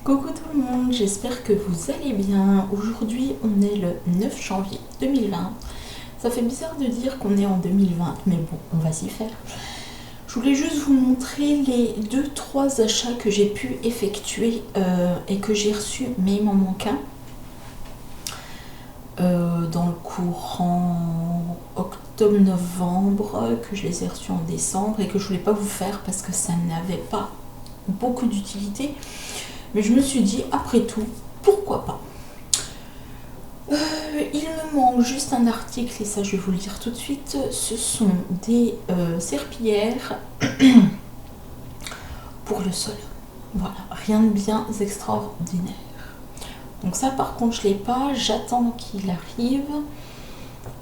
Coucou tout le monde, j'espère que vous allez bien. Aujourd'hui on est le 9 janvier 2020. Ça fait bizarre de dire qu'on est en 2020, mais bon, on va s'y faire. Je voulais juste vous montrer les 2-3 achats que j'ai pu effectuer et que j'ai reçus, mais il m'en manque un. Dans le courant octobre-novembre, que je les ai reçus en décembre et que je voulais pas vous faire parce que ça n'avait pas beaucoup d'utilité. Mais je me suis dit, après tout, pourquoi pas. Il me manque juste un article, et ça je vais vous le dire tout de suite. Ce sont des serpillères pour le sol. Voilà, rien de bien extraordinaire. Donc ça par contre je l'ai pas, j'attends qu'il arrive.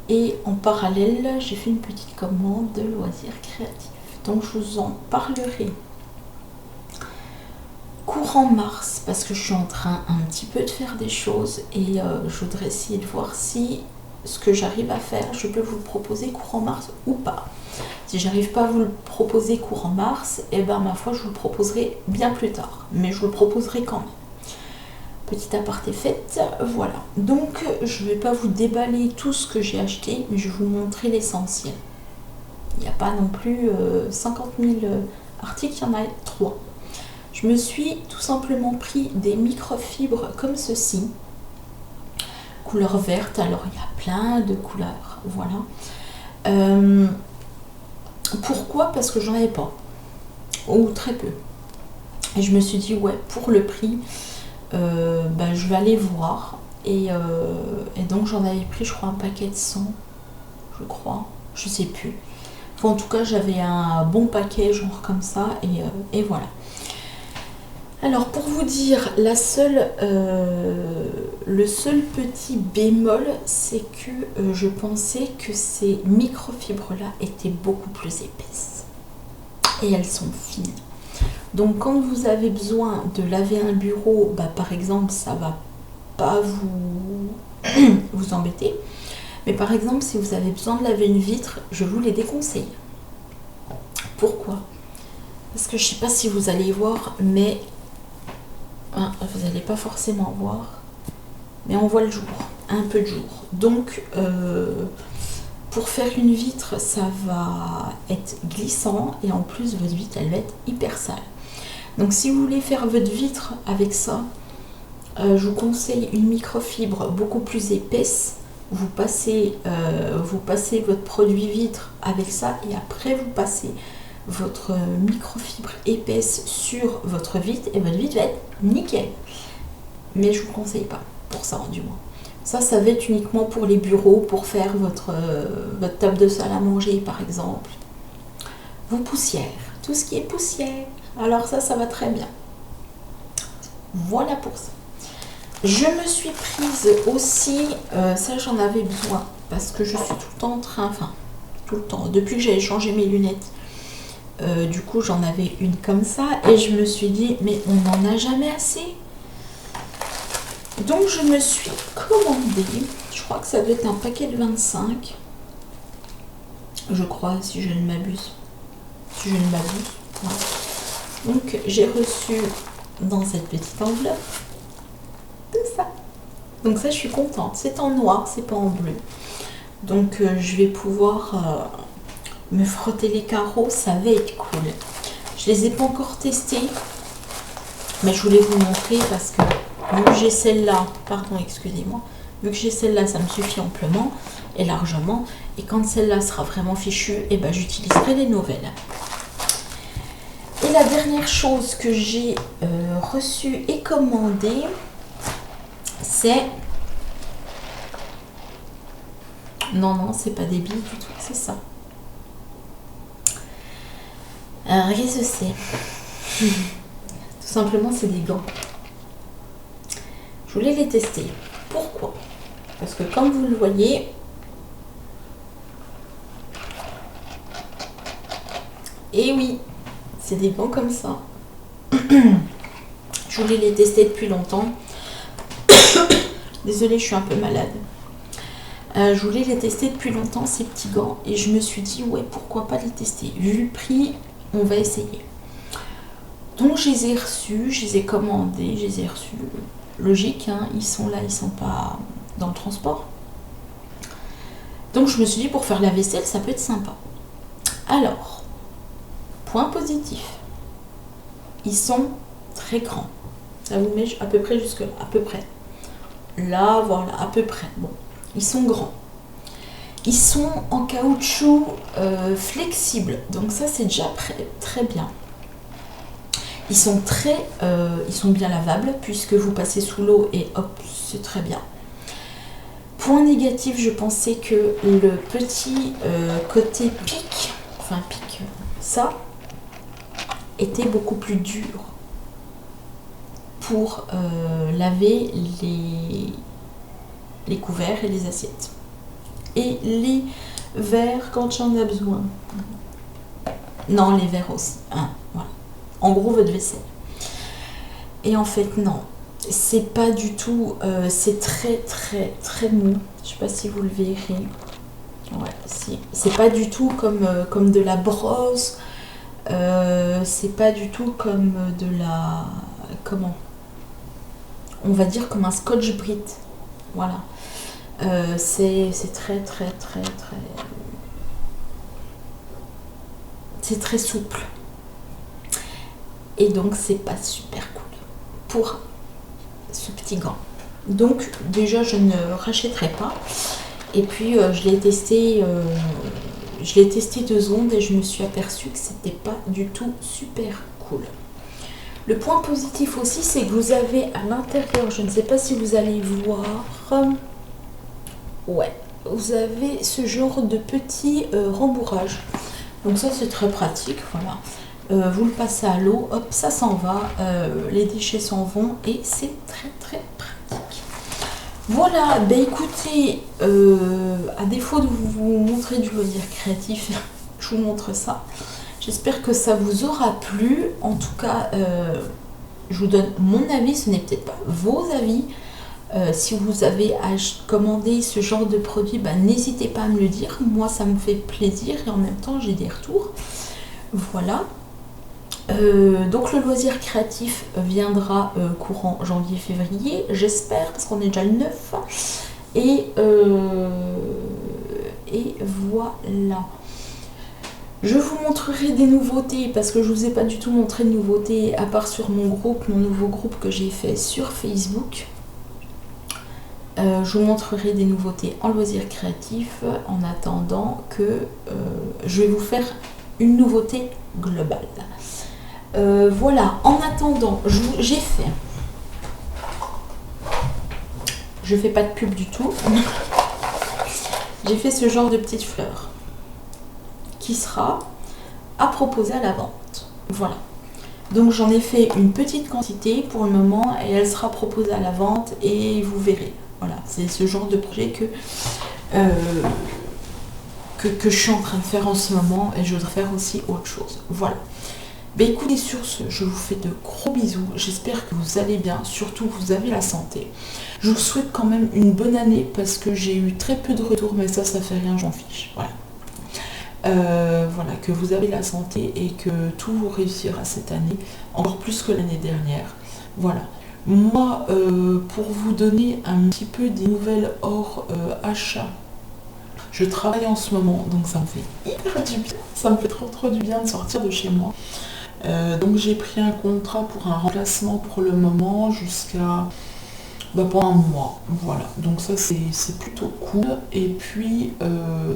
Et en parallèle, j'ai fait une petite commande de loisirs créatifs. Donc je vous en parlerai courant mars, parce que je suis en train un petit peu de faire des choses et je voudrais essayer de voir si ce que j'arrive à faire, je peux vous le proposer courant mars ou pas. Si j'arrive pas à vous le proposer courant mars, et ben ma foi je vous le proposerai bien plus tard, mais je vous le proposerai quand même. Petit aparté fait, voilà. Donc je vais pas vous déballer tout ce que j'ai acheté, mais je vais vous montrer l'essentiel. Il n'y a pas non plus 50 000 articles, il y en a 3. Je me suis tout simplement pris des microfibres comme ceci, couleur verte. Alors il y a plein de couleurs, voilà. Pourquoi? Parce que j'en avais pas, ou très peu. Et je me suis dit ouais, pour le prix, je vais aller voir. Et donc j'en avais pris, je crois, un paquet de 100, je crois, je sais plus. Enfin, en tout cas, j'avais un bon paquet, genre comme ça, et voilà. Alors pour vous dire, le seul petit bémol, c'est que je pensais que ces microfibres-là étaient beaucoup plus épaisses. Et elles sont fines. Donc quand vous avez besoin de laver un bureau, par exemple, ça va pas vous embêter. Mais par exemple, si vous avez besoin de laver une vitre, je vous les déconseille. Pourquoi? Parce que je sais pas si vous allez voir, mais vous n'allez pas forcément voir, mais on voit le jour, un peu de jour. Donc pour faire une vitre, ça va être glissant et en plus votre vitre elle va être hyper sale. Donc si vous voulez faire votre vitre avec ça, je vous conseille une microfibre beaucoup plus épaisse. Vous passez votre produit vitre avec ça et après vous passez votre microfibre épaisse sur votre vitre et votre vitre va être nickel. Mais je vous conseille pas pour ça, du moins. Ça va être uniquement pour les bureaux, pour faire votre table de salle à manger par exemple. Vos poussières, tout ce qui est poussière. Alors ça va très bien. Voilà pour ça. Je me suis prise aussi, ça j'en avais besoin parce que je suis tout le temps tout le temps, depuis que j'ai changé mes lunettes. Du coup j'en avais une comme ça et je me suis dit mais on n'en a jamais assez. Donc je me suis commandé, je crois que ça doit être un paquet de 25, je crois, si je ne m'abuse. Voilà. Donc j'ai reçu dans cette petite enveloppe tout ça. Donc ça je suis contente, c'est en noir, c'est pas en bleu. Donc je vais pouvoir me frotter les carreaux, ça va être cool. Je les ai pas encore testés, mais je voulais vous montrer parce que vu que j'ai celle-là, vu que j'ai celle-là, ça me suffit amplement et largement. Et quand celle-là sera vraiment fichue, j'utiliserai les nouvelles. Et la dernière chose que j'ai reçue et commandée, c'est... Non, c'est pas des billes du tout, c'est ça. Alors, qu'est-ce que c'est? Tout simplement, c'est des gants. Je voulais les tester. Pourquoi? Parce que comme vous le voyez, et oui, c'est des gants comme ça. Je voulais les tester depuis longtemps. Désolée, je suis un peu malade. Je voulais les tester depuis longtemps, ces petits gants, et je me suis dit ouais, pourquoi pas les tester. Vu le prix, on va essayer. Donc je les ai reçus, je les ai commandés, je les ai reçus. Logique, hein, ils sont là, ils sont pas dans le transport. Donc je me suis dit, pour faire la vaisselle, ça peut être sympa. Alors, point positif, ils sont très grands. Ça vous met à peu près jusque là, à peu près. Là, voilà, à peu près. Bon, ils sont grands. Ils sont en caoutchouc flexible, donc ça c'est déjà très bien. Ils sont bien lavables puisque vous passez sous l'eau et hop, c'est très bien. Point négatif, je pensais que le petit côté pic, ça était beaucoup plus dur pour laver les couverts et les assiettes. Et les verres quand j'en ai besoin. Non, les verres aussi. Hein, voilà. En gros, votre vaisselle. Et en fait, non. C'est pas du tout... c'est très mou. Je sais pas si vous le verrez. Ouais, si. C'est pas du tout comme de la brosse. C'est pas du tout comme de la... Comment? On va dire comme un Scotch-Brite. Voilà. C'est très c'est très souple et donc c'est pas super cool pour ce petit gant. Donc déjà je ne rachèterai pas et puis je l'ai testé 2 secondes et je me suis aperçue que c'était pas du tout super cool. Le point positif aussi, c'est que vous avez à l'intérieur, je ne sais pas si vous allez voir, ouais, vous avez ce genre de petit rembourrage. Donc ça c'est très pratique, voilà. Vous le passez à l'eau, hop, ça s'en va, les déchets s'en vont et c'est très pratique. Voilà, ben écoutez, à défaut de vous montrer du loisir créatif, je vous montre ça. J'espère que ça vous aura plu. En tout cas, je vous donne mon avis, ce n'est peut-être pas vos avis. Si vous avez commandé ce genre de produit, n'hésitez pas à me le dire. Moi, ça me fait plaisir et en même temps, j'ai des retours. Voilà. Donc, le loisir créatif viendra courant janvier-février, j'espère, parce qu'on est déjà le 9. Et voilà. Je vous montrerai des nouveautés parce que je ne vous ai pas du tout montré de nouveautés à part sur mon nouveau groupe que j'ai fait sur Facebook. Je vous montrerai des nouveautés en loisirs créatifs en attendant que je vais vous faire une nouveauté globale. Voilà, en attendant, j'ai fait... Je fais pas de pub du tout. J'ai fait ce genre de petites fleurs qui sera à proposer à la vente. Voilà. Donc j'en ai fait une petite quantité pour le moment et elle sera proposée à la vente et vous verrez. Voilà, c'est ce genre de projet que je suis en train de faire en ce moment et je voudrais faire aussi autre chose. Voilà. Ben écoutez, sur ce, je vous fais de gros bisous. J'espère que vous allez bien, surtout que vous avez la santé. Je vous souhaite quand même une bonne année parce que j'ai eu très peu de retours, mais ça fait rien, j'en fiche. Voilà. Voilà, que vous avez la santé et que tout vous réussira cette année, encore plus que l'année dernière. Voilà. Moi, pour vous donner un petit peu des nouvelles hors achat, je travaille en ce moment, donc ça me fait hyper du bien. Ça me fait trop du bien de sortir de chez moi. Donc j'ai pris un contrat pour un remplacement pour le moment jusqu'à pendant un mois. Voilà, donc ça c'est plutôt cool. Et puis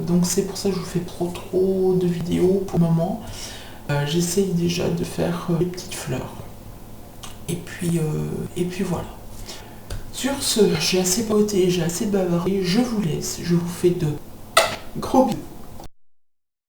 donc c'est pour ça que je vous fais trop de vidéos pour le moment. J'essaye déjà de faire les petites fleurs. Et puis voilà. Sur ce, j'ai assez papoté, j'ai assez bavardé, je vous laisse. Je vous fais de gros bisous.